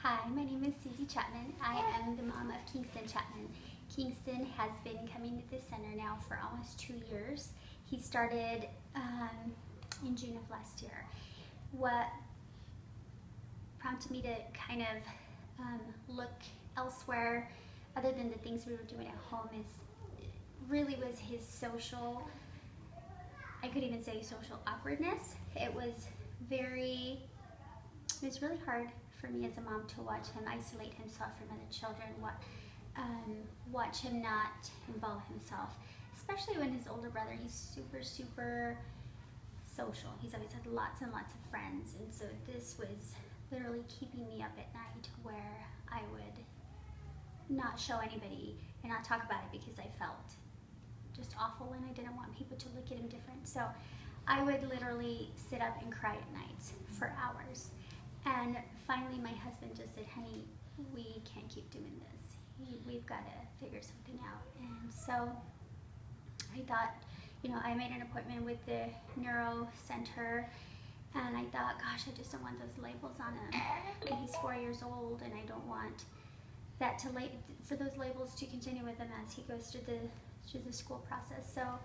Hi, my name is Susie Chapman. I am the mom of Kingston Chapman. Kingston has been coming to this center now for almost 2 years. He started in June of last year. What prompted me to kind of look elsewhere other than the things we were doing at home really was his social, I could even say social awkwardness. It was really hard for me as a mom to watch him isolate himself from other children, watch him not involve himself, especially when his older brother, he's super social. He's always had lots and lots of friends, and so this was literally keeping me up at night where I would not show anybody and not talk about it because I felt just awful and I didn't want people to look at him different. So I would literally sit up and cry at night for hours. And finally my husband just said, honey, we can't keep doing this. We've got to figure something out. And so I thought, I made an appointment with the neuro center, and I thought, gosh, I just don't want those labels on him. And he's 4 years old, and I don't want that for those labels to continue with him as he goes through the school process. So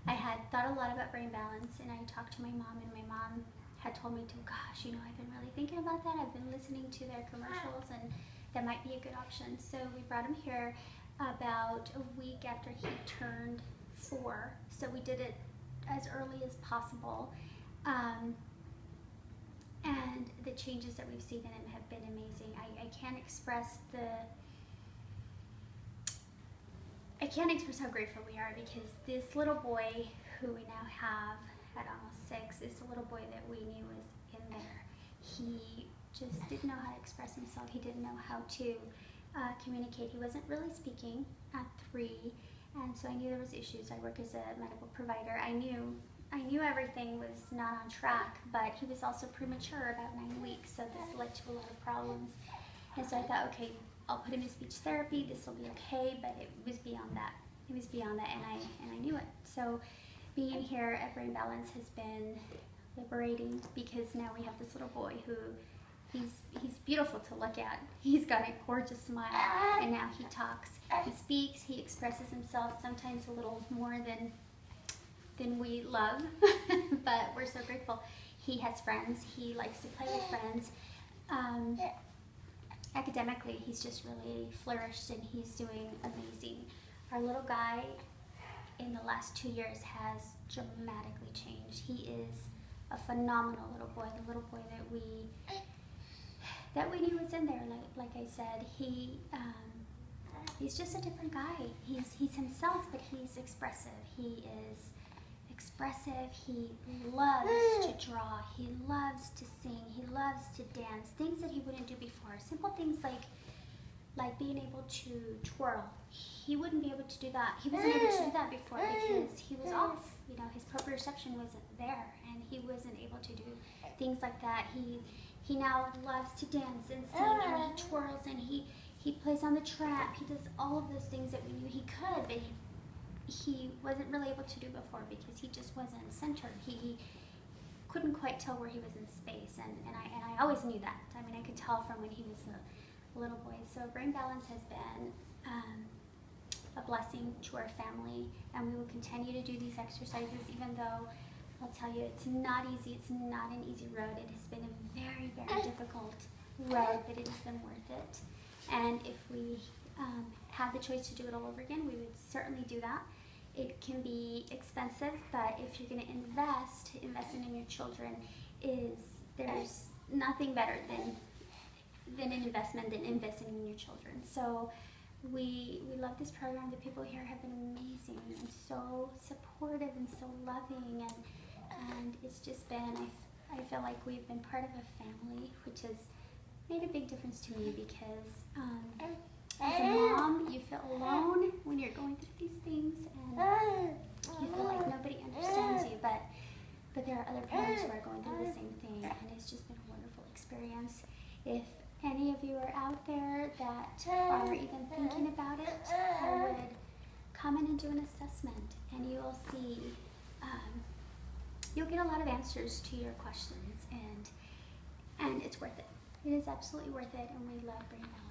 I had thought a lot about brain balance, and I talked to my mom, and my mom had told me to, gosh, I've been really thinking about that. I've been listening to their commercials, and that might be a good option. So we brought him here about a week after he turned 4. So we did it as early as possible. And the changes that we've seen in him have been amazing. I can't express how grateful we are, because this little boy who we now have at almost 6 is the little boy that we knew was in there. He just didn't know how to express himself. He didn't know how to communicate. He wasn't really speaking at 3, and so I knew there was issues. I work as a medical provider. I knew everything was not on track, but he was also premature, about 9 weeks, so this led to a lot of problems. And so I thought, okay, I'll put him in speech therapy. This will be okay, but it was beyond that. It was beyond that, and I knew it. So being here at Brain Balance has been liberating, because now we have this little boy who he's beautiful to look at. He's got a gorgeous smile, and now he talks, he speaks, he expresses himself, sometimes a little more than we love, but we're so grateful. He has friends. He likes to play with friends. Academically, he's just really flourished, and he's doing amazing. Our little guy in the last 2 years has dramatically changed. He is a phenomenal little boy, the little boy that we knew was in there. Like I said, he's just a different guy. He's himself, but he's expressive. He is expressive. He loves to draw. He loves to sing. He loves to dance. Things that he wouldn't do before. Simple things like being able to twirl. He wouldn't be able to do that. He wasn't able to do that before because he was off. His proprioception wasn't there, and he wasn't able to do things like that. He now loves to dance and sing, and he twirls, and he plays on the trap. He does all of those things that we knew he could, but he wasn't really able to do before because he just wasn't centered. He couldn't quite tell where he was in space, and I always knew that. I mean, I could tell from when he was a little boy. So Brain Balance has been a blessing to our family, and we will continue to do these exercises, even though I'll tell you, it's not easy. It's not an easy road. It has been a very, very difficult road, but it has been worth it. And if we had the choice to do it all over again, we would certainly do that. It can be expensive, but if you're going to investing in your children there's nothing better than an investment than investing in your children. So we love this program. The people here have been amazing and so supportive and so loving, and it's just been, I feel like we've been part of a family, which has made a big difference to me, because as a mom, you feel alone when you're going through these things, and you feel like nobody understands you, but there are other parents who are going through the same thing, and it's just been a wonderful experience. If any of you are out there that are even thinking about it, I would come in and do an assessment, and you will see, you'll get a lot of answers to your questions, and it's worth it. It is absolutely worth it, and we love bringing that